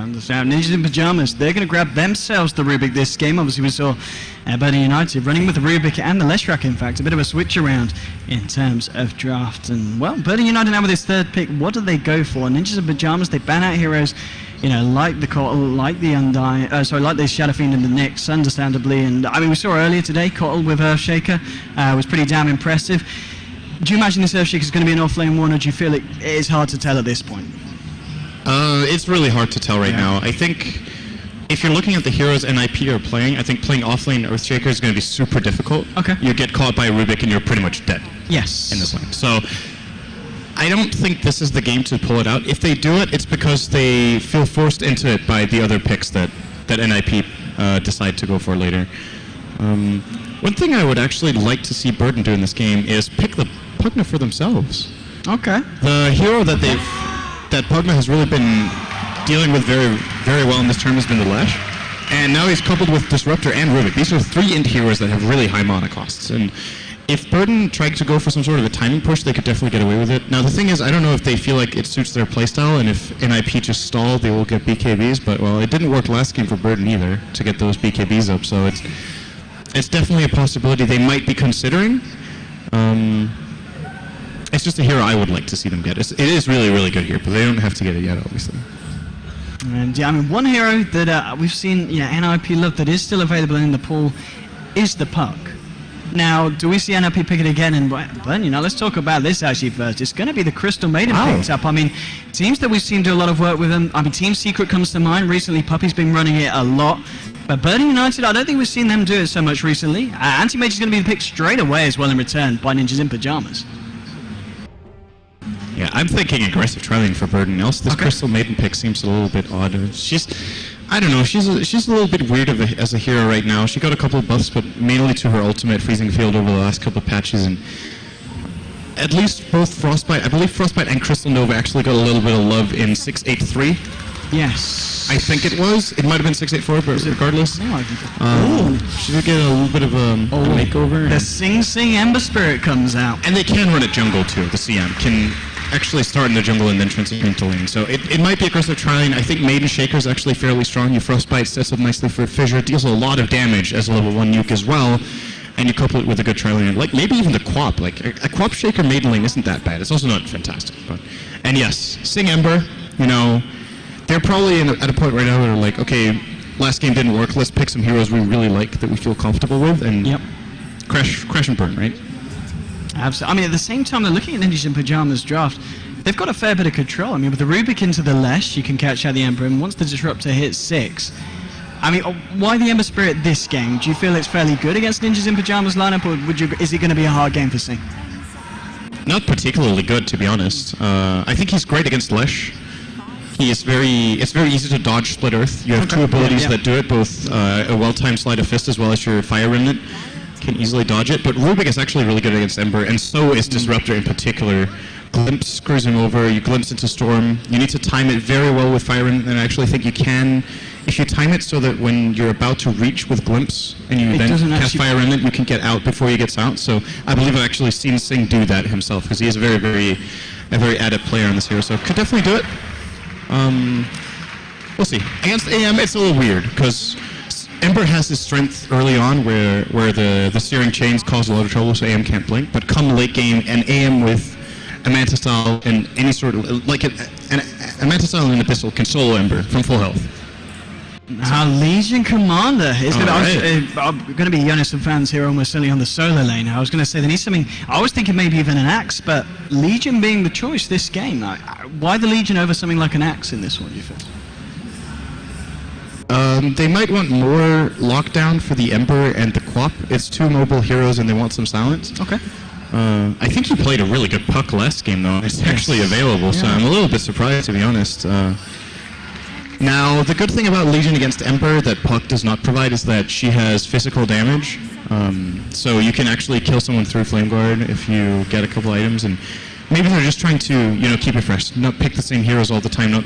understand. Ninjas in Pajamas, they're going to grab themselves the Rubik this game. Obviously, we saw Burden United running with the Rubik and the Leshrac, in fact. A bit of a switch around in terms of draft. And, well, Burden United now with his third pick. What do they go for? Ninjas in Pajamas, they ban out heroes, you know, like the Kotl, like the Undying, like the Shadow Fiend and the Nyx, understandably. And, I mean, we saw earlier today, Kotl with Earthshaker was pretty damn impressive. Do you imagine this Earthshaker is going to be an off-lane one, or do you feel it is hard to tell at this point? It's really hard to tell right now. I think if you're looking at the heroes NIP are playing, I think playing off-lane Earthshaker is going to be super difficult. Okay. You get caught by a Rubik and you're pretty much dead. Yes. In this lane. So I don't think this is the game to pull it out. If they do it, it's because they feel forced into it by the other picks that NIP decide to go for later. One thing I would actually like to see Burden do in this game is pick the Pugna for themselves. Okay. The hero that Pugna has really been dealing with very, very well in this term has been the Lesh. And now he's coupled with Disruptor and Rubik. These are three int heroes that have really high mana costs. And if Burden tried to go for some sort of a timing push, they could definitely get away with it. Now the thing is, I don't know if they feel like it suits their playstyle, and if NIP just stall, they will get BKBs. But, well, it didn't work last game for Burden either to get those BKBs up. So it's definitely a possibility they might be considering. It's just a hero I would like to see them get. It is really, really good here, but they don't have to get it yet, obviously. And yeah, I mean, one hero that we've seen, NIP love that is still available in the pool is the Puck. Now, do we see NIP pick it again? And let's talk about this actually first. It's going to be the Crystal Maiden picked up. I mean, teams that we've seen do a lot of work with them. I mean, Team Secret comes to mind. Recently, Puppy's been running it a lot. But Burden United, I don't think we've seen them do it so much recently. Anti-Mage is going to be the pick straight away as well in return by Ninjas in Pajamas. Yeah, I'm thinking aggressive trialing for Burden. Else, this Crystal Maiden pick seems a little bit odd. I don't know, she's a little bit weird as a hero right now. She got a couple of buffs, but mainly to her ultimate Freezing Field over the last couple of patches. And at least both Frostbite, I believe Frostbite and Crystal Nova actually got a little bit of love in 683. Yes. I think it was. It might have been 684, but regardless. No, I think she did get a little bit of a makeover. The Sing Sing Ember Spirit comes out. And they can run it jungle too. The CM can actually start in the jungle and then transition into lane. So it might be aggressive trying. I think Maiden Shaker is actually fairly strong. You Frostbite sets up nicely for Fissure, deals a lot of damage as a level 1 nuke as well. And you couple it with a good tri-lane. Like maybe even the Quap. Like a Quap Shaker Maiden lane isn't that bad. It's also not fantastic. And yes, Sing Ember, they're probably at a point right now where they're like, okay, last game didn't work. Let's pick some heroes we really like that we feel comfortable with and crash and burn, right? Absolutely. I mean, at the same time, they're looking at Ninjas in Pajamas draft. They've got a fair bit of control. I mean, with the Rubik into the Lesh, you can catch out the Ember, and once the Disruptor hits 6, I mean, why the Ember Spirit this game? Do you feel it's fairly good against Ninjas in Pajamas lineup, or is it going to be a hard game for Sing? Not particularly good, to be honest. I think he's great against Lesh. It's very easy to dodge Split Earth. You have two abilities that do it, both a well-timed Sleight of Fist as well as your Fire Remnant. Can easily dodge it, but Rubik is actually really good against Ember, and so is Disruptor in particular. Glimpse screws him over, you glimpse into Storm. You need to time it very well with Fire Remnant, and I actually think you can, if you time it so that when you're about to reach with Glimpse, and you then cast Fire Remnant, you can get out before he gets out. So I believe I've actually seen Sing do that himself, because he is a very adept player on this hero, so could definitely do it. We'll see. Against AM, it's a little weird, because Ember has his strength early on where the Searing Chains cause a lot of trouble, so AM can't blink, but come late game, and AM with a Manta Style and any sort of, like a Manta Style and an Abyssal can solo Ember from full health. Legion Commander is going to be Jonas and fans here almost certainly on the solo lane. I was going to say they need something. I was thinking maybe even an Axe, but Legion being the choice this game. Why the Legion over something like an Axe in this one, do you think? They might want more lockdown for the Ember and the Quap. It's two mobile heroes and they want some silence. Okay. I think he played a really good Puck last game though. It's actually available, so I'm a little bit surprised, to be honest. Now, the good thing about Legion against Ember that Puck does not provide is that she has physical damage. So you can actually kill someone through Flame Guard if you get a couple items, and maybe they're just trying to, keep it fresh, not pick the same heroes all the time, not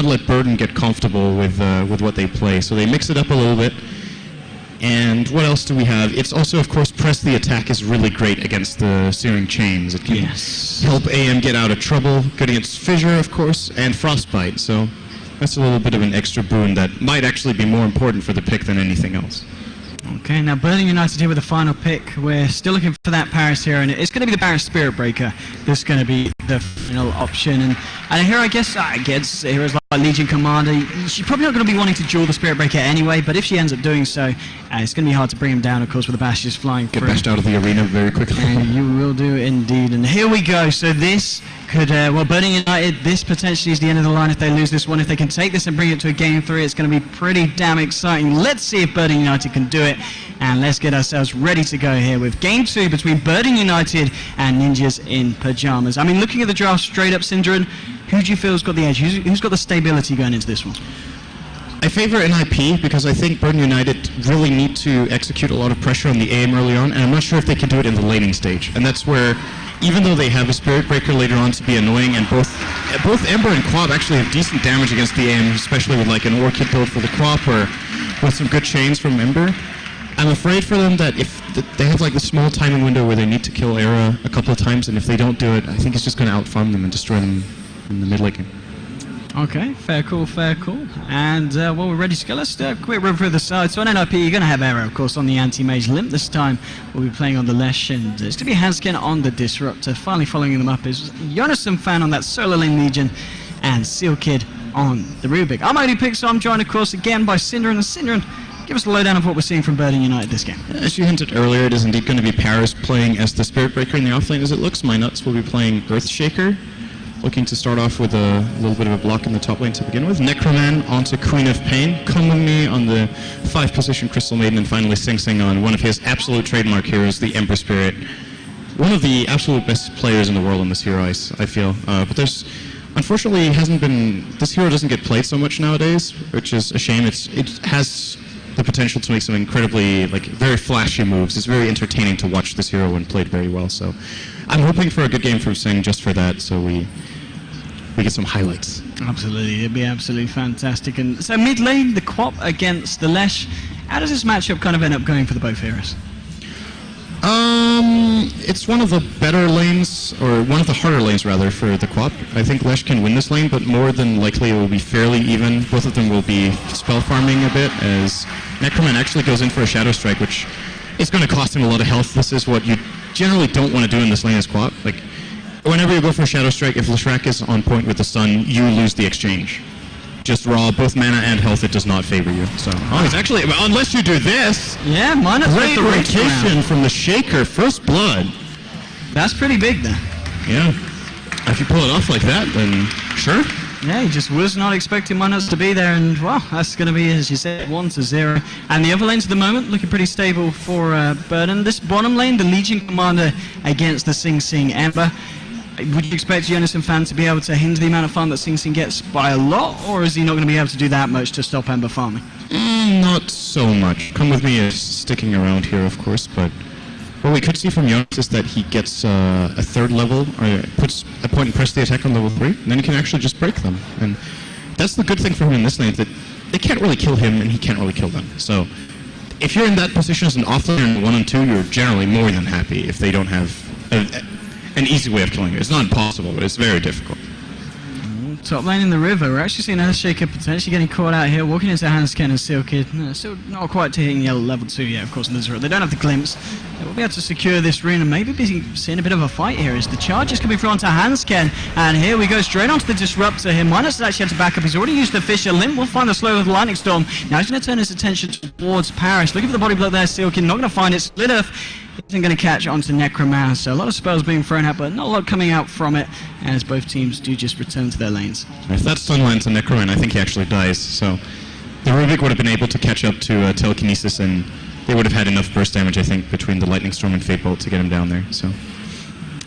let Burden get comfortable with what they play. So they mix it up a little bit. And what else do we have? It's also, of course, Press the Attack is really great against the Searing Chains. It can help AM get out of trouble. Good against Fissure, of course, and Frostbite. So That's a little bit of an extra boon that might actually be more important for the pick than anything else. Okay, now Burning United here with the final pick. We're still looking for that Paris here, and it's going to be the Paris Spirit Breaker. This is going to be the final option. And here I guess heroes like Legion Commander, she's probably not going to be wanting to duel the Spirit Breaker anyway, but if she ends up doing so, it's going to be hard to bring him down, of course, with the bashes flying through. Get bashed out of the arena very quickly. And you will do indeed. And here we go. So this could, Burning United, this potentially is the end of the line if they lose this one. If they can take this and bring it to a game 3, it's going to be pretty damn exciting. Let's see if Burning United can do it. And let's get ourselves ready to go here with game 2 between Burning United and Ninjas in Pajamas. I mean, looking at the draft straight up, Synderen, who do you feel has got the edge? Who's got the stability going into this one? I favor NIP because I think Burning United really need to execute a lot of pressure on the aim early on, and I'm not sure if they can do it in the laning stage. And that's where, even though they have a Spirit Breaker later on to be annoying, and both Ember and Quab actually have decent damage against the aim, especially with like an Orchid build for the Quab or with some good chains from Ember, I'm afraid for them that if they have like the small timing window where they need to kill Era a couple of times, and if they don't do it, I think it's just going to outfarm them and destroy them in the mid lane. Okay, fair call. And while we're ready to go, let's do a quick run through the side. So on NIP, you're going to have Arrow, of course, on the anti-mage. Limp this time will be playing on the Lesh, and it's going to be Hanskin on the Disruptor. Finally following them up is Jonathan Fan on that solo lane Legion, and Seal Kid on the Rubik. I'm only picked, so I'm joined, of course, again by Synderen. And Synderen, give us a lowdown of what we're seeing from Burning United this game. As you hinted earlier, it is indeed going to be Paris playing as the Spirit Breaker in the offlane as it looks. My Nuts will be playing Earthshaker, looking to start off with a little bit of a block in the top lane to begin with. Necroman onto Queen of Pain, Kumumi on the 5th position Crystal Maiden, and finally Sing Sing on one of his absolute trademark heroes, the Ember Spirit. One of the absolute best players in the world in this hero, I feel. But there's, unfortunately, this hero doesn't get played so much nowadays, which is a shame. It has the potential to make some incredibly, very flashy moves. It's very entertaining to watch this hero when played very well. So I'm hoping for a good game from Sing just for that, so we get some highlights. Absolutely, it'd be absolutely fantastic. And so mid lane, the Quap against the Lesh. How does this matchup kind of end up going for the both heroes? It's one of the better lanes, or one of the harder lanes rather, for the Quap. I think Lesh can win this lane, but more than likely it will be fairly even. Both of them will be spell farming a bit, as Necroman actually goes in for a Shadow Strike, which is going to cost him a lot of health. This is what you generally don't want to do in this lane as Quap. Whenever you go for a Shadow Strike, if Leshrac is on point with the stun, you lose the exchange. Just raw, both mana and health, it does not favor you. So, it's actually, unless you do this. Yeah, minus great rotation from the Shaker, first blood. That's pretty big then. Yeah. If you pull it off like that, then sure. Yeah, he just was not expecting Minus to be there, and well, that's going to be, as you said, 1-0. And the other lanes at the moment looking pretty stable for Burden. This bottom lane, the Legion Commander against the Sing Sing Ember. Would you expect Jonathan Fan to be able to hinder the amount of farm that Sing Sing gets by a lot, or is he not going to be able to do that much to stop Ember farming? Not so much. Come With Me is sticking around here, of course, but what we could see from Jonas is that he gets a 3rd level, or puts a point and press the attack on level 3, and then he can actually just break them. And that's the good thing for him in this lane, that they can't really kill him, and he can't really kill them. So if you're in that position as an offlaner in 1 and 2, you're generally more than happy if they don't have an easy way of killing it. It's not impossible, but it's very difficult. Top lane in the river, we're actually seeing Earthshaker potentially getting caught out here, walking into Hansken and Seal Kid. Still not quite to hitting yellow level 2 yet, of course, in the Zero. They don't have the glimpse. They will be able to secure this rune and maybe be seeing a bit of a fight here as the charge is coming through onto Hansken. And here we go, straight onto the Disruptor here. Minus has actually had to back up. He's already used the Fisher. Limp will find the slow with the Lightning Storm. Now he's going to turn his attention towards Paris. Looking for the body blow there, Seal Kid. Not going to find it. Split Earth isn't going to catch onto Necroman, so a lot of spells being thrown out, but not a lot coming out from it, as both teams do just return to their lanes. If that stun lands on Necroman, I think he actually dies, so the Rubik would have been able to catch up to Telekinesis, and they would have had enough burst damage, I think, between the Lightning Storm and Fate Bolt to get him down there. So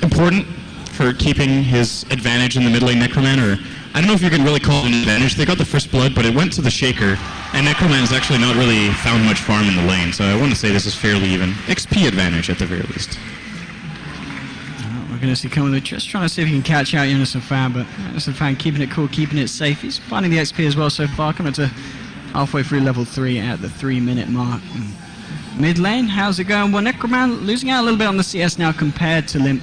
important for keeping his advantage in the mid lane Necroman, or I don't know if you can really call it an advantage. They got the first blood, but it went to the Shaker, and Necroman has actually not really found much farm in the lane, so I want to say this is fairly even. XP advantage at the very least. We're going to see coming, just trying to see if he can catch out Jonathan Fan, but Jonathan Fan keeping it cool, keeping it safe. He's finding the XP as well so far, coming to halfway through level 3 at the 3-minute mark. Mid lane, how's it going? Well, Necroman losing out a little bit on the CS now compared to Limp,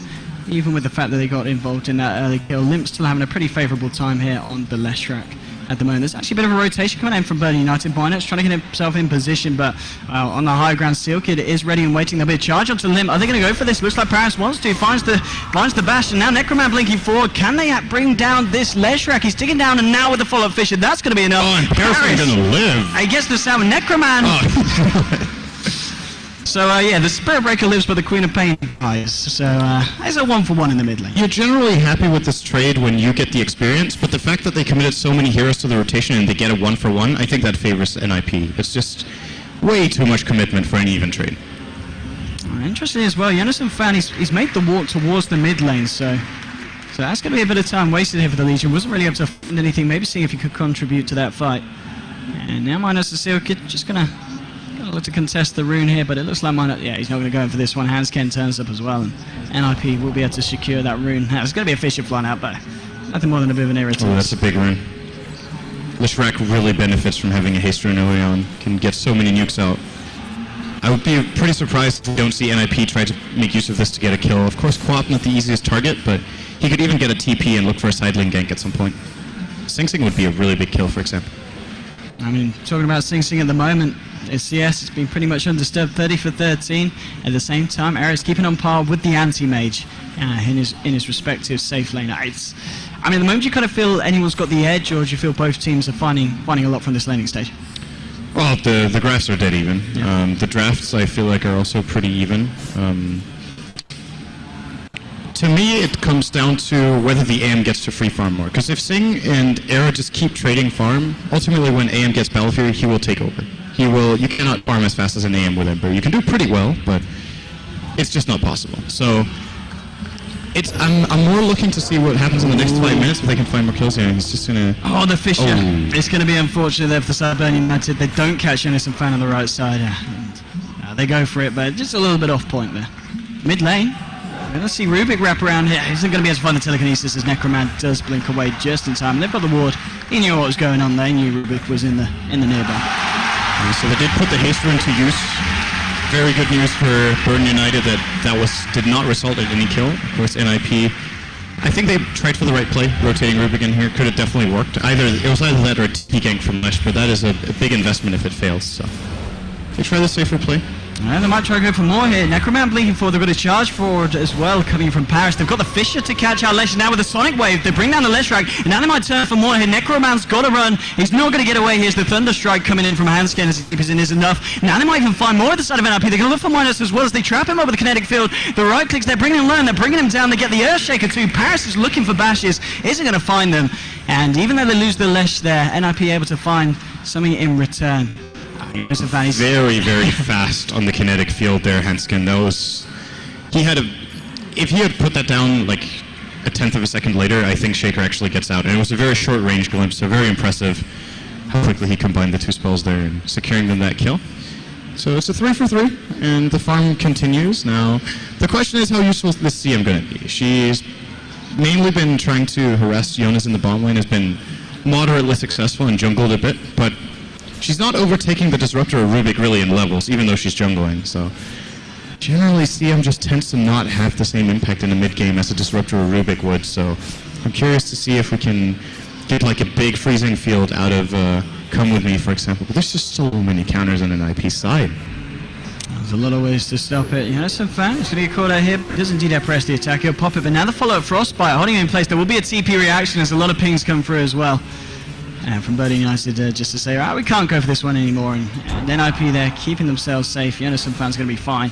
even with the fact that they got involved in that early kill. Limp still having a pretty favourable time here on the Leshrac. at the moment. There's actually a bit of a rotation coming in from Burning United. Binance trying to get himself in position, but on the high ground, Sealkid is ready and waiting. There'll be a charge onto the limb. Are they going to go for this? Looks like Paris wants to. Finds the bash, and now Necroman blinking forward. Can they bring down this Leshrac? He's digging down, and now with the follow-up Fisher, that's going to be enough. Oh, and Paris is going to live. He gets the sound. Necroman. Oh. So yeah, the Spirit Breaker lives, but the Queen of Pain dies. So it's a 1-for-1 in the mid lane. You're generally happy with this trade when you get the experience, but the fact that they committed so many heroes to the rotation and they get a 1-for-1, I think that favors NIP. It's just way too much commitment for an even trade. Interesting as well. Jonathan found he's made the walk towards the mid lane, so that's going to be a bit of time wasted here for the Legion. Wasn't really able to find anything. Maybe seeing if he could contribute to that fight. And now minus the Sealkid, just gonna look to contest the rune here, but it looks like he's not going to go in for this one. Hansken turns up as well, and NIP will be able to secure that rune. Now, it's going to be a Fisher flying out, but nothing more than a bit of an irritant. Oh, that's a big rune. Leshrac really benefits from having a haste rune early on. Can get so many nukes out. I would be pretty surprised if we don't see NIP try to make use of this to get a kill. Of course, Quap not the easiest target, but he could even get a TP and look for a side lane gank at some point. Sing Sing would be a really big kill, for example. I mean, talking about Sing Sing at the moment, CS has been pretty much undisturbed, 30 for 13. At the same time, Eric's keeping on par with the anti-mage in his respective safe lane. I mean, at the moment, you kind of feel anyone's got the edge, or do you feel both teams are finding a lot from this laning stage? Well, the graphs are dead even. Yeah. The drafts, I feel like, are also pretty even. To me, it comes down to whether the AM gets to free farm more. Because if Sing and Era just keep trading farm, ultimately when AM gets Battle Fury, he will take over. You cannot farm as fast as an AM with Ember. You can do pretty well, but it's just not possible. So I'm more looking to see what happens in the next 5 minutes if they can find more kills here. He's just gonna. Oh, the Fisher. Oh. It's going to be unfortunate there for the side Burning United. They don't catch Innocent Fan on the right side. They go for it, but just a little bit off point there. Mid lane. We're going to see Rubik wrap around here. He's not going to be able to find the telekinesis as Necroman does blink away just in time. They've got the ward. He knew what was going on there. He knew Rubik was in the nearby. So they did put the haste rune to use. Very good news for Burden United that did not result in any kill. Of course, NIP. I think they tried for the right play, rotating Rubik in here. Could have definitely worked. It was either that or a TP gank from Lesh, but that is a big investment if it fails. So they try the safer play. And they might try to go for more here. Necroman blinking forward. They've got a charge forward as well coming from Paris. They've got the Fisher to catch out Lesh. Now with the Sonic Wave, they bring down the Leshrac. And now they might turn for more here. Necroman's got to run. He's not going to get away. Here's the Thunder Strike coming in from Hansken as he is enough. Now they might even find more at the side of NIP. They're going to look for minus as well as they trap him over the kinetic field. The right clicks, they're bringing him low, and they're bringing him down. They get the Earthshaker too. Paris is looking for bashes. Isn't going to find them. And even though they lose the Lesh there, NIP able to find something in return. Very, very fast on the kinetic field there, Hansken. If he had put that down like a tenth of a second later, I think Shaker actually gets out. And it was a very short range glimpse, so very impressive how quickly he combined the two spells there and securing them that kill. So it's a 3 for 3, and the farm continues. Now, the question is how useful is this CM going to be? She's mainly been trying to harass Jonas in the bottom lane, has been moderately successful and jungled a bit, but she's not overtaking the Disruptor or Rubik really in levels, even though she's jungling, so generally CM just tends to not have the same impact in the mid-game as a Disruptor or Rubik would, so I'm curious to see if we can get like a big freezing field out of Come With Me, for example, but there's just so many counters on an IP side. There's a lot of ways to stop it. Some fans going to get caught out here. He does indeed press the attack. He'll pop it, but now the follow-up Frostbite holding him in place. There will be a TP reaction as a lot of pings come through as well. And from Burning United just to say, we can't go for this one anymore. And NIP there keeping themselves safe. Some fans going to be fine.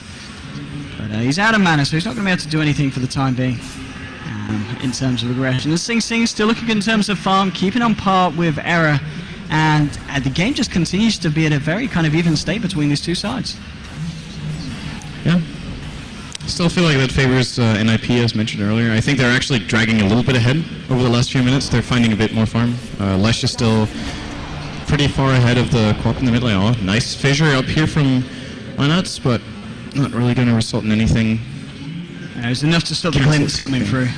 But he's out of mana, so he's not going to be able to do anything for the time being in terms of aggression. And Sing Sing still looking good in terms of farm, keeping on par with Error. And the game just continues to be at a very kind of even state between these two sides. Yeah. Still feel like that favors NIP, as mentioned earlier. I think they're actually dragging a little bit ahead over the last few minutes. They're finding a bit more farm. Lesh is still pretty far ahead of the Quap in the mid lane. Oh, nice fissure up here from Linuts, but not really going to result in anything. It was enough to stop the glimpse coming through,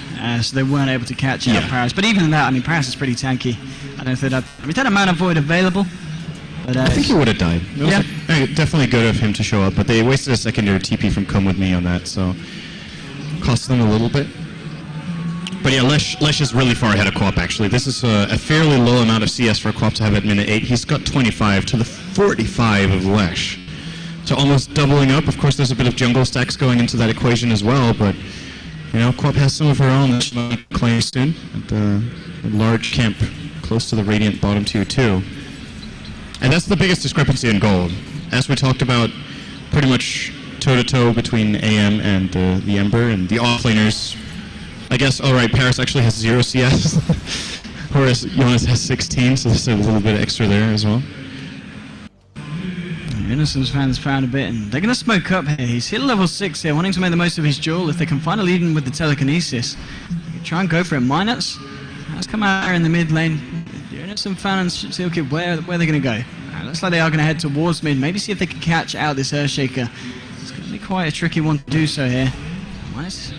so they weren't able to catch out Paris. But even in that, Paris is pretty tanky. I don't know if they'd had a Mana Void available. But, I think he would have died. It was definitely good of him to show up, but they wasted a secondary TP from Come With Me on that, so cost them a little bit. But yeah, Lesh is really far ahead of Quap, actually. This is a fairly low amount of CS for Quap to have at minute 8. He's got 25 to the 45 of Lesh. So almost doubling up. Of course, there's a bit of jungle stacks going into that equation as well, but you know, Quap has some of her own that she might claim soon at the large camp close to the Radiant bottom tier 2. And that's the biggest discrepancy in gold. As we talked about, pretty much toe-to-toe between AM and the Ember, and the offlaners, I guess, alright, Paris actually has 0 CS, whereas Jonas has 16, so there's a little bit extra there as well. Innocence fans found a bit, and they're going to smoke up here. He's hit level 6 here, wanting to make the most of his duel. If they can find a lead in with the telekinesis, they can try and go for it. Minus has come out here in the mid lane. The Innocent fans should see where they're going to go. Looks like they are going to head towards mid, maybe see if they can catch out this Earthshaker. It's going to be quite a tricky one to do so here. Minus.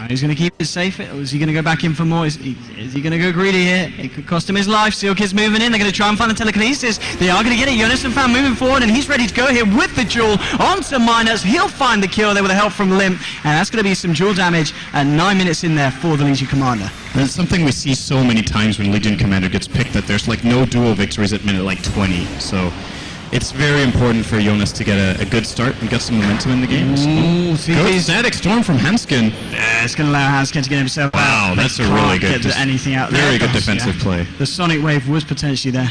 He's going to keep it safe, or is he going to go back in for more? Is he going to go greedy here? It could cost him his life. Sealkid's moving in. They're going to try and find the telekinesis. They are going to get it. Jonas and Fan moving forward, and he's ready to go here with the duel onto Minus. He'll find the kill there with the help from Limp, and that's going to be some duel damage at 9 minutes in there for the Legion Commander. And it's something we see so many times when Legion Commander gets picked, that there's like no duel victories at minute like 20. So it's very important for Jonas to get a good start and get some momentum in the game. Ooh, Good static storm from Hanskin. Yeah, it's going to allow Hanskin to get himself out. Wow, that's a really good, get anything out very there. good defensive play. The Sonic Wave was potentially there.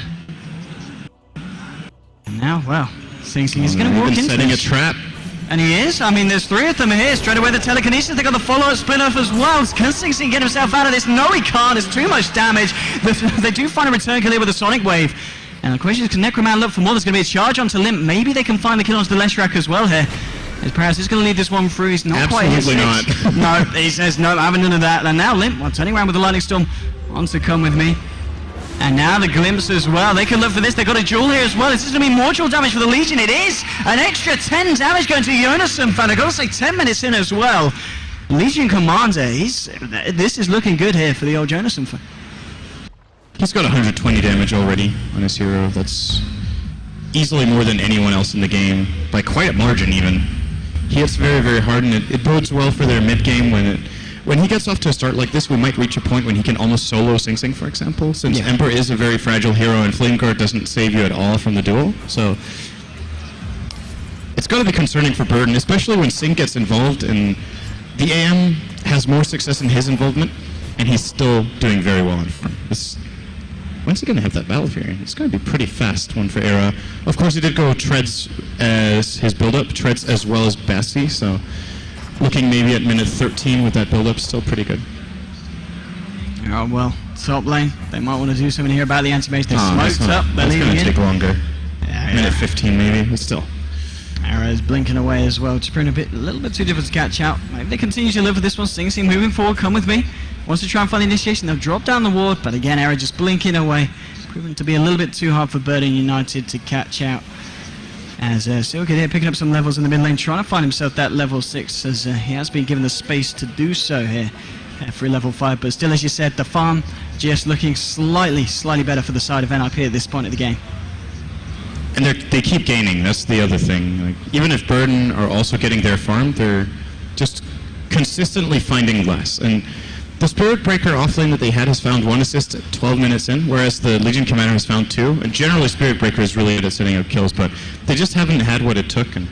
And now, well, Sing Sing is going to walk into setting this. a trap. And he is. I mean, there's 3 of them here. Straight away the telekinesis. They got the follow-up spin-off as well. Can Sing Sing get himself out of this? No, he can't. It's too much damage. They do find a return kill here with the Sonic Wave. And the question is, can Necroman look for more? There's going to be a charge onto Limp. Maybe they can find the kill onto the Leshrac as well here. As Paris is going to lead this one through. He's not Absolutely quite hit not. No, he says no, I'm having none of that. And now Limp, turning around with the Lightning Storm, wants to come with me. And now the Glimpse as well. They can look for this. They've got a duel here as well. Is this going to be more duel damage for the Legion? It is! An extra 10 damage going to Jonas and Fan. I've got to say 10 minutes in as well. Legion Commander, this is looking good here for the old Jonas and Fan. He's got 120 damage already on his hero. That's easily more than anyone else in the game, by quite a margin even. He hits very, very hard, and it bodes well for their mid-game when he gets off to a start like this. We might reach a point when he can almost solo Sing Sing, for example, since Emperor is a very fragile hero and Flame Guard doesn't save you at all from the duel. So it's got to be concerning for Burden, especially when Sing gets involved, and the AM has more success in his involvement, and he's still doing very well in front. When's he going to have that Battle Fury? It's going to be pretty fast one for Era. Of course, he did go Treads as his build-up, Treads as well as Basti, so looking maybe at minute 13 with that build-up, still pretty good. Oh, well, top lane. They might want to do something here about the anti-mage. They're smoked up. They're That's leading going to in. take longer. Yeah, minute 15 maybe, but still. Arrow is blinking away as well. Just proving a little bit too difficult to catch out. Maybe they continue to live with this one. Sing Sing moving forward. Come with me. Wants to try and find the initiation. They'll drop down the ward, but again, Arrow just blinking away. Proving to be a little bit too hard for Burden United to catch out. As Sealkid here picking up some levels in the mid lane, trying to find himself that level 6, as he has been given the space to do so here for level 5. But still, as you said, the farm just looking slightly better for the side of NIP at this point of the game. And they keep gaining, that's the other thing. Like, even if Burden are also getting their farm, they're just consistently finding less. And the Spirit Breaker offlane that they had has found 1 assist at 12 minutes in, whereas the Legion Commander has found 2. And generally Spirit Breaker is really good at setting up kills, but they just haven't had what it took. And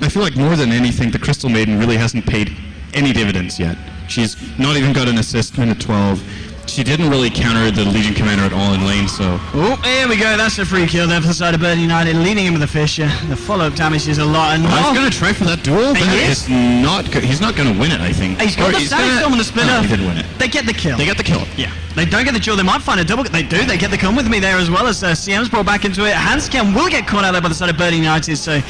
I feel like more than anything, the Crystal Maiden really hasn't paid any dividends yet. She's not even got an assist minute 12. She didn't really counter the Legion Commander at all in lane, so... Oh, here we go. That's a free kill there for the side of Burden United, leading him with the Fisher. The follow-up damage is a lot. And he's going to try for that duel? He's not going to win it, I think. He's got the static storm on the spinner. No, he didn't win it. They get the kill. They get the kill. Yeah. They don't get the duel. They might find a double. They do. They get the come with me there as well, as CM's brought back into it. Hanscam will get caught out there by the side of Burden United, so...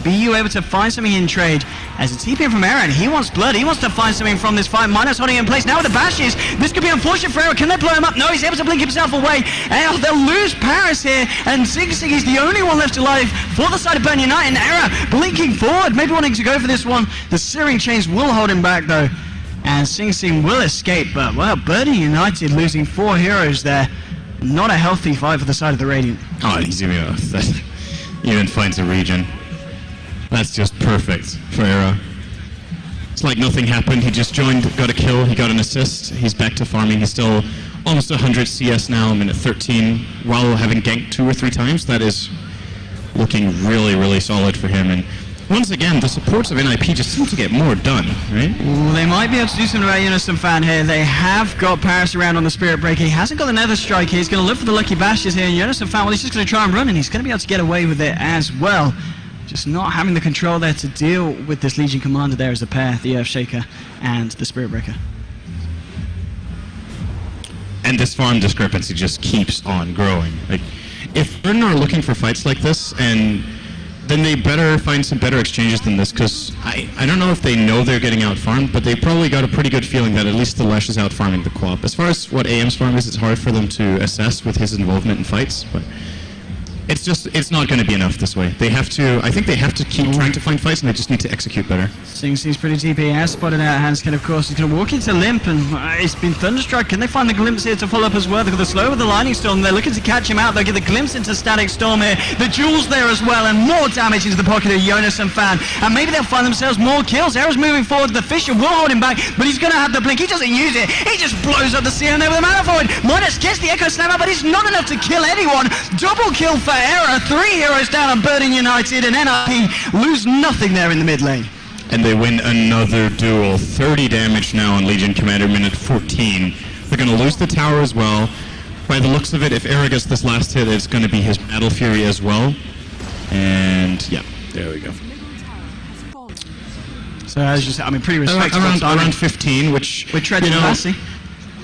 Be you able to find something in trade as a TP from Aaron. He wants blood. He wants to find something from this fight. Minus holding in place now with the bashes. This could be unfortunate for Aaron. Can they blow him up? No, he's able to blink himself away. And they'll lose Paris here. And Sing Sing is the only one left alive for the side of Burn United. And Aaron blinking forward, maybe wanting to go for this one. The Searing Chains will hold him back though. And Sing Sing will escape. But well, Burn United losing 4 heroes there. Not a healthy fight for the side of the Radiant. Oh, easy enough. That even finds a region. That's just perfect for Era. It's like nothing happened. He just joined, got a kill, he got an assist. He's back to farming. He's still almost 100 CS now, minute 13, while having ganked 2 or 3 times. That is looking really, really solid for him. And once again, the supports of NIP just seem to get more done, right? Well, they might be able to do something about Unison Fan here. They have got Paris around on the Spirit Breaker. He hasn't got the Nether Strike here. He's going to look for the Lucky Bashes here. And Unison Fan, well, he's just going to try and run, and he's going to be able to get away with it as well. Just not having the control there to deal with this Legion Commander there as a pair, the Earthshaker and the Spirit Breaker. And this farm discrepancy just keeps on growing. Like, if Burden are looking for fights like this, and then they better find some better exchanges than this, because I don't know if they know they're getting out-farmed, but they probably got a pretty good feeling that at least the Lesh is out-farming the Co-op. As far as what AM's farm is, it's hard for them to assess with his involvement in fights, but it's not going to be enough this way. I think they have to keep trying to find fights, and they just need to execute better. Sing's pretty deep. He has spotted out Hanskin, of course. He's going to walk into Limp, and it's been Thunderstruck. Can they find the glimpse here to follow up as well? They've got the slow with the Lightning Storm. They're looking to catch him out. They'll get the glimpse into Static Storm here. The Jewels there as well, and more damage into the pocket of Jonas and Fan. And maybe they'll find themselves more kills. Arrow's moving forward. The Fisher will hold him back, but he's going to have the blink. He doesn't use it. He just blows up the ceiling there with a Mana Void. Midas gets the Echo Slammer, but it's not enough to kill anyone. Double kill for Arrow. 3 heroes down on Burden United, and NIP lose nothing there in the mid lane. And they win another duel. 30 damage now on Legion Commander, minute 14. They're going to lose the tower as well. By the looks of it, if Era gets this last hit, it's going to be his Battle Fury as well. And yeah, there we go. So as you said, I mean, pretty respectable. Around 15, which we're treading classy.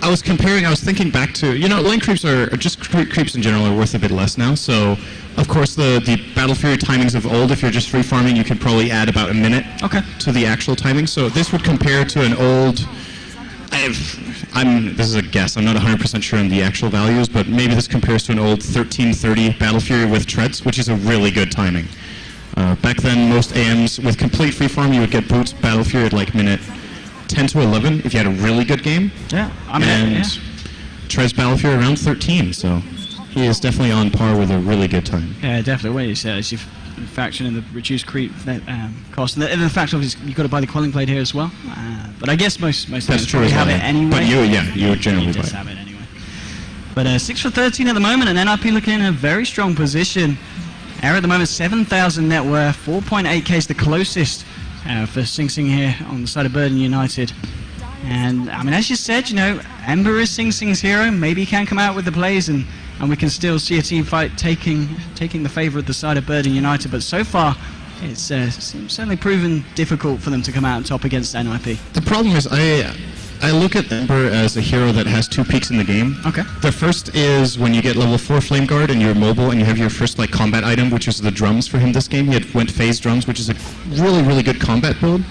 I was thinking back to, lane creeps are just creeps in general are worth a bit less now. So, of course, the Battle Fury timings of old, if you're just free farming, you could probably add about a minute to the actual timing. So this would compare to an old, this is a guess, I'm not 100% sure on the actual values, but maybe this compares to an old 1330 Battle Fury with treads, which is a really good timing. Back then, most AMs with complete free farm, you would get boots Battle Fury at like minute 10 to 11 if you had a really good game. Yeah, Trez Battle Fury around 13, so he is definitely on par with a really good time. Yeah, definitely. What you said is you factor in the reduced creep cost, and the fact obviously you've got to buy the Quelling Blade here as well. But I guess most that's true as well. Have it anyway. But you would generally just have it anyway. But 6 for 13 at the moment, and NIP looking in a very strong position. Air at the moment 7,000 net worth, 4.8k is the closest for Sing here on the side of Burden United. And I mean, as you said, Ember is Sing's hero. Maybe he can come out with the plays, and we can still see a team fight taking the favour of the side of Burden United. But so far, it's certainly proven difficult for them to come out on top against NIP. The problem is, I look at Ember as a hero that has 2 peaks in the game. Okay. The first is when you get level 4 Flame Guard and you're mobile and you have your first combat item, which is the drums for him this game. He went phase drums, which is a really, really good combat build.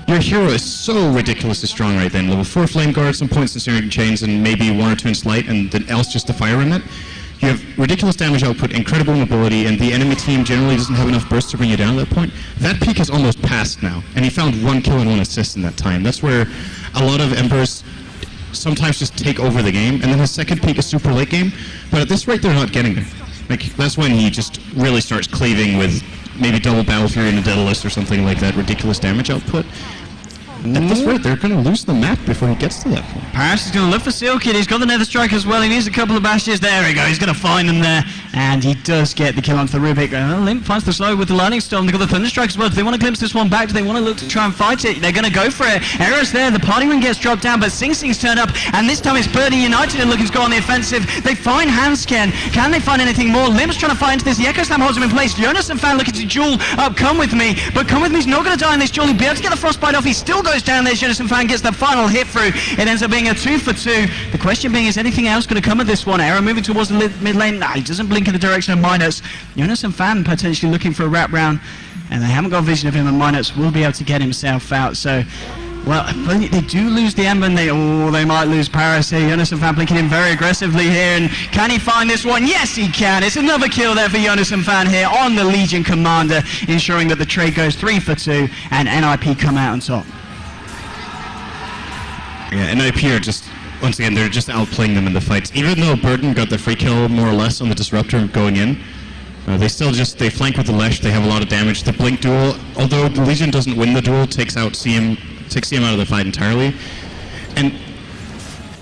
Your hero is so ridiculously strong right then. Level 4 Flame Guard, some points in Searing Chains, and maybe 1 or 2 in Slight, and then else just the Fire Remnant. You have ridiculous damage output, incredible mobility, and the enemy team generally doesn't have enough burst to bring you down at that point. That peak is almost passed now, and he found 1 kill and 1 assist in that time. That's where a lot of Embers sometimes just take over the game, and then his second peak is super late game, but at this rate they're not getting there. That's when he just really starts cleaving with maybe double Battle Fury and a Daedalus or something like that, ridiculous damage output. At this rate, they're going to lose the map before he gets to that point. Paris is going to look for Seal Kid. He's got the Nether Strike as well. He needs a couple of bashes. There we go. He's going to find them there. And he does get the kill onto the Rubik. Limp finds the slow with the Lightning Storm. They've got the Thunderstrike as well. Do they want to glimpse this one back? Do they want to look to try and fight it? They're going to go for it. Arrow's there. The party ring gets dropped down, but Sing's turned up. And this time it's Burden United and looking to go on the offensive. They find Hansken. Can they find anything more? Limp's trying to fight into this. The Echo Slam holds him in place. Jonas and Fan looking to duel up. Come with me. But Come with me's not going to die in this duel. He'll be able to get the Frostbite off. He still goes down there. Jonas and Fan gets the final hit through. It ends up being a 2 for 2. The question being, is anything else going to come of this one? Arrow moving towards the mid lane. He doesn't blink in the direction of Minus. Jonas and Fan potentially looking for a wrap round, and they haven't got vision of him, and Minus will be able to get himself out. So, well, they do lose the Ember, and they might lose Paris here. Jonas and Fan blinking in very aggressively here, and can he find this one? Yes, he can. It's another kill there for Jonas and Fan here on the Legion Commander, ensuring that the trade goes 3 for 2, and NIP come out on top. Yeah, NIP are just, once again, they're just outplaying them in the fights. Even though Burden got the free kill more or less on the Disruptor going in, they still they flank with the Lesh, they have a lot of damage. The Blink duel, although the Legion doesn't win the duel, takes takes CM out of the fight entirely. And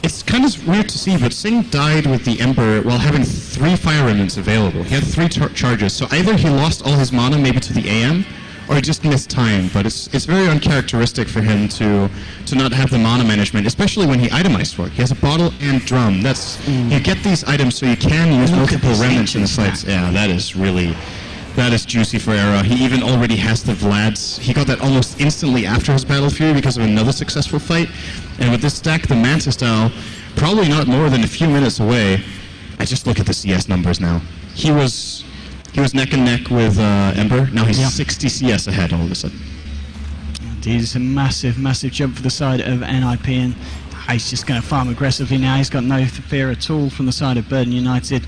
it's kind of weird to see, but Singh died with the Ember while having 3 Fire Remnants available. He had 3 charges, so either he lost all his mana maybe to the AM, or he just missed time. But it's very uncharacteristic for him to not have the mana management, especially when he itemized for it. He has a bottle and drum. You get these items so you can use multiple remnants in the fights. Yeah, that is juicy for Era. He even already has the Vlads. He got that almost instantly after his Battle Fury because of another successful fight. And with this stack, the Manta style, probably not more than a few minutes away. I just look at the CS numbers now. He was neck and neck with Ember. Now he's 60 CS ahead all of a sudden. Indeed, it's a massive, massive jump for the side of NIP, and he's just going to farm aggressively now. He's got no fear at all from the side of Burden United.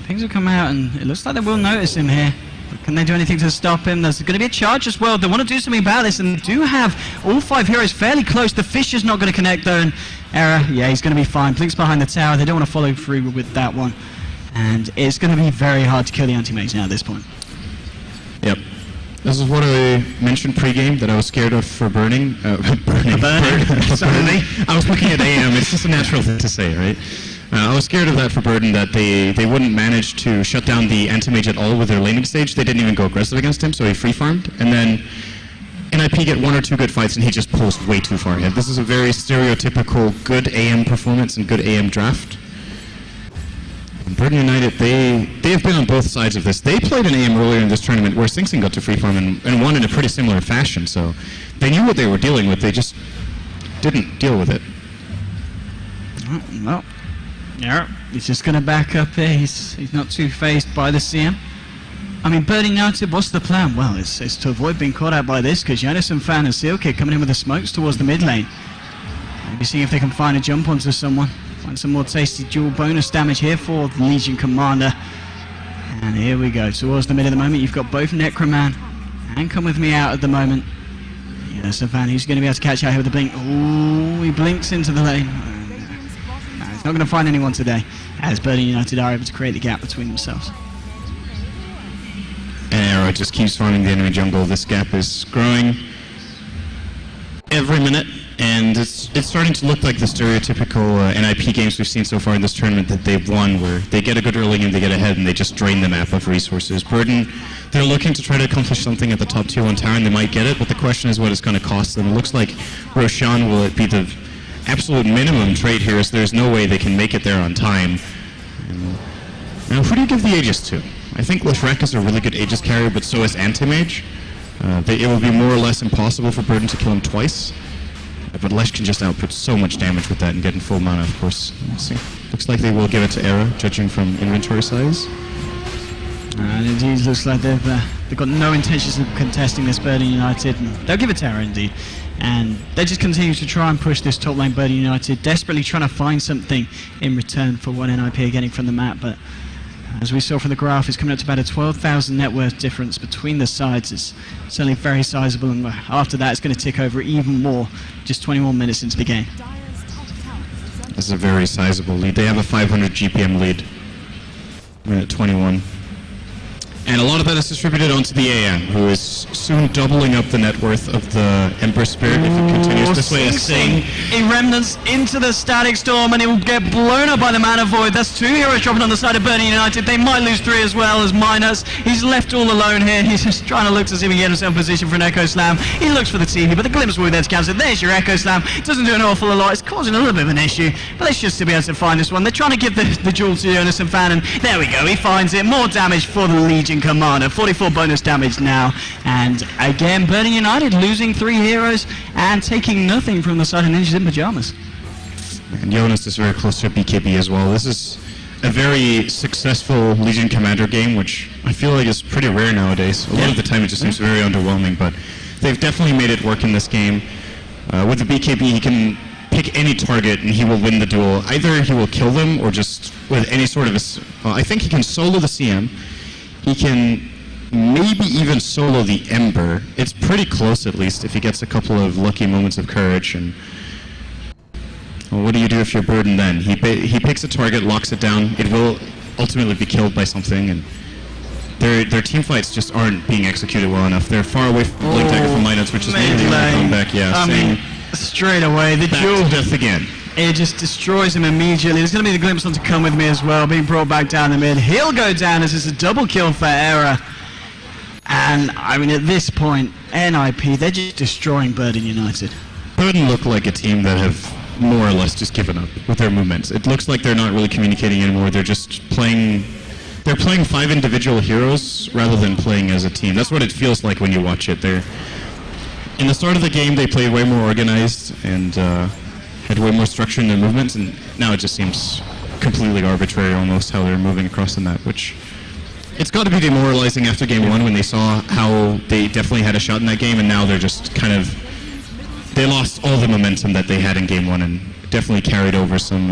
Things will come out, and it looks like they will notice him here. But can they do anything to stop him? There's going to be a charge as well. They want to do something about this, and they do have all 5 heroes fairly close. The Fish is not going to connect, though, and Era, yeah, he's going to be fine. Blink's behind the tower. They don't want to follow through with that one. And it's going to be very hard to kill the anti-mage now at this point. Yep. This is what I mentioned pre-game that I was scared of for burning. Burning. I was looking at AM. It's just a natural thing to say, right? I was scared of that for Burden, that they wouldn't manage to shut down the anti-mage at all with their laning stage. They didn't even go aggressive against him, so he free-farmed. And then NIP get 1 or 2 good fights, and he just pulls way too far ahead. This is a very stereotypical good AM performance and good AM draft. And Burden United, they have been on both sides of this. They played an AM earlier in this tournament where Sing Sing got to free-farm and won in a pretty similar fashion, so they knew what they were dealing with. They just didn't deal with it. Well. Yeah, he's just going to back up here. He's not too phased by the CM. I mean, Burden United, what's the plan? Well, it's to avoid being caught out by this, because Jonas and Fan and Sealkid coming in with the smokes towards the mid lane. Maybe seeing if they can find a jump onto someone. Find some more tasty dual bonus damage here for the Legion Commander. And here we go, towards the mid at the moment. You've got both Necroman and Come With Me out at the moment. Jonas and Fan, who's going to be able to catch out here with the blink. Ooh, he blinks into the lane. He's not going to find anyone today, as Burden United are able to create the gap between themselves. And Arrow just keeps farming the enemy jungle. This gap is growing every minute, and it's starting to look like the stereotypical NIP games we've seen so far in this tournament that they've won, where they get a good early game, they get ahead, and they just drain the map of resources. Burden, they're looking to try to accomplish something at the top tier 1 tower, and they might get it, but the question is what it's going to cost them. It looks like Roshan will be the absolute minimum trade here, so there's no way they can make it there on time. Now, who do you give the Aegis to? I think Leshrac is a really good Aegis carrier, but so is Anti-Mage. It will be more or less impossible for Burden to kill him twice, but Lesh can just output so much damage with that and get in full mana, of course. Let's see. Looks like they will give it to Era, judging from inventory size. And indeed, looks like they've got no intentions of contesting this Burden United. They'll give it to Era, indeed. And they just continue to try and push this top lane. Burden United desperately trying to find something in return for what NIP are getting from the map, but as we saw from the graph, it's coming up to about a 12,000 net worth difference between the sides. It's certainly very sizable, and after that it's going to tick over even more just 21 minutes into the game. This is a very sizable lead. They have a 500 GPM lead. Minute 21. And a lot of that is distributed onto the AM, who is soon doubling up the net worth of the Emperor Spirit if it continues this way. Sing in Remnants into the Static Storm, and it will get blown up by the Mana Void. That's 2 heroes dropping on the side of Burden United. They might lose 3 as well as Minus. He's left all alone here. He's just trying to look to see if he can get himself in position for an Echo Slam. He looks for the TV, but the Glimpse will be there to cancel it. There's your Echo Slam. Doesn't do an awful lot. It's causing a little bit of an issue, but they should still be able to find this one. They're trying to give the jewel to Jonas and Fan, and there we go. He finds it. More damage for the Legion Commander. 44 bonus damage now, and again Burden United losing 3 heroes and taking nothing from the side of Ninjas in Pajamas. And Jonas is very close to a BKB as well. This is a very successful Legion Commander game, which I feel like is pretty rare nowadays. A lot of the time it just seems very underwhelming, but they've definitely made it work in this game. With the BKB, he can pick any target and he will win the duel. Either he will kill them, or just with any sort of I think he can solo the CM. He can maybe even solo the Ember. It's pretty close, at least, if he gets a couple of lucky moments of courage. And well, what do you do if you're Burden then? He picks a target, locks it down. It will ultimately be killed by something, and their team fights just aren't being executed well enough. They're far away from Blink Dagger from Minus, which is maybe the only comeback. Yeah, I mean, straight away, the duel. Death again. It just destroys him immediately. There's going to be the glimpse on to come with me as well, being brought back down the mid. He'll go down as it's a double kill for Error. And, I mean, at this point, NIP, they're just destroying Burden United. Burden look like a team that have more or less just given up with their movements. It looks like they're not really communicating anymore. They're just playing... They're playing 5 individual heroes rather than playing as a team. That's what it feels like when you watch it. In the start of the game, they played way more organized and had way more structure in their movements, and now it just seems completely arbitrary almost how they're moving across the map, which... It's got to be demoralizing after game 1 when they saw how they definitely had a shot in that game, and now they're just kind of... They lost all the momentum that they had in game 1 and definitely carried over some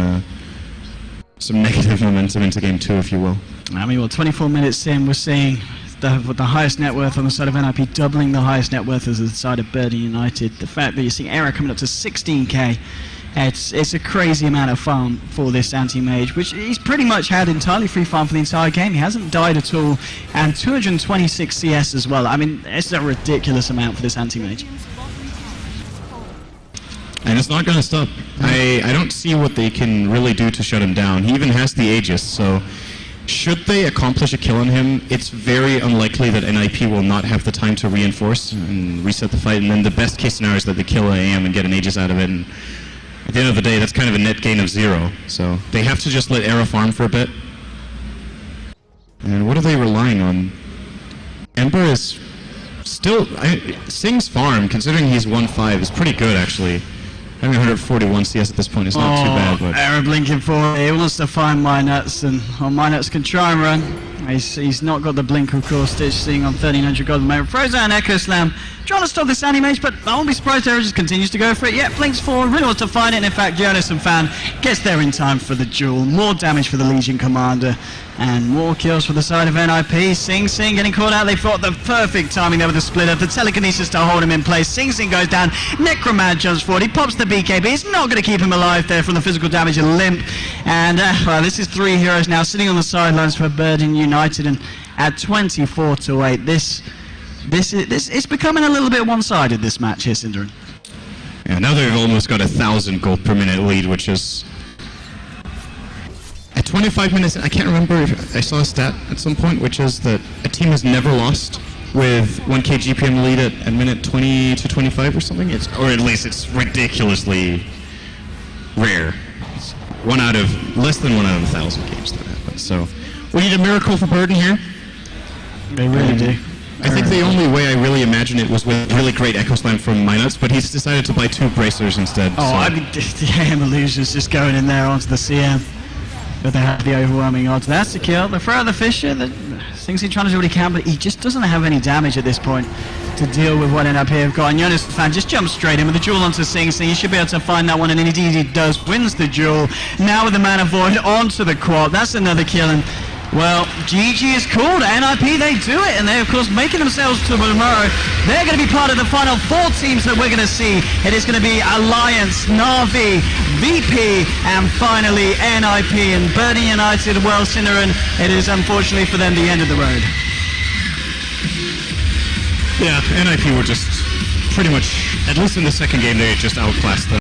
negative momentum into game 2, if you will. I mean, well, 24 minutes in, we're seeing the highest net worth on the side of NIP doubling the highest net worth as the side of Burden United. The fact that you're seeing Error coming up to 16k, it's a crazy amount of farm for this anti-mage, which he's pretty much had entirely free farm for the entire game. He hasn't died at all, and 226 CS as well. I mean, it's a ridiculous amount for this anti-mage. And it's not going to stop. I don't see what they can really do to shut him down. He even has the Aegis, so should they accomplish a kill on him, it's very unlikely that NIP will not have the time to reinforce and reset the fight, and then the best case scenario is that they kill AM and get an Aegis out of it, and at the end of the day, that's kind of a net gain of 0. So they have to just let Era farm for a bit. And what are they relying on? Ember is still... Sing's farm, considering he's 1-5, is pretty good, actually. Having 141 CS at this point is not too bad, but... Era blinking forward. He wants to find Minuts, and Minuts can try and run. He's not got the blink, of course. Stitch seeing on 1300 gold at the moment. Throws out an Echo Slam. Trying to stop this anti-mage, but I won't be surprised Era just continues to go for it. Yeah, blinks forward, really wants to find it. And in fact, Jonas and Fan gets there in time for the duel. More damage for the Legion Commander. And more kills for the side of NIP. Sing getting caught out. They've got the perfect timing there with the splitter. The telekinesis to hold him in place. Sing goes down. Necromad jumps forward. He pops the BKB. It's not going to keep him alive there from the physical damage and limp. And well, this is 3 heroes now sitting on the sidelines for Burden United. And at 24-8, this it's becoming a little bit one-sided, this match here, Cinderin. Yeah, now they've almost got 1,000 gold per minute lead, which is... At 25 minutes, I can't remember if I saw a stat at some point, which is that a team has never lost with 1k GPM lead at minute 20 to 25 or something. Or at least it's ridiculously rare. It's less than 1 out of 1,000 games that happens. So we need a miracle for Burden here. They really do. I think the only way I really imagine it was with really great Echo Slam from Minuts, but he's decided to buy 2 bracers instead. Oh, so. I mean, the AM Illusion's just going in there onto the CM. But they have the overwhelming odds. That's the kill. The throw of the Fisher. Sing's trying to do what he can, but he just doesn't have any damage at this point to deal with what NIP have got. And Jonas Fan just jumps straight in with the duel onto Sing. He should be able to find that one, and indeed he does. Wins the duel. Now with the Mana Void onto the quad. That's another kill. And well, GG is called. NIP, they do it, and they're, of course, making themselves to tomorrow. They're going to be part of the final 4 teams that we're going to see. It is going to be Alliance, Na'Vi, VP, and finally NIP. And Burden United, well, Cinderin, it is unfortunately for them the end of the road. Yeah, NIP were just pretty much, at least in the second game, they just outclassed them.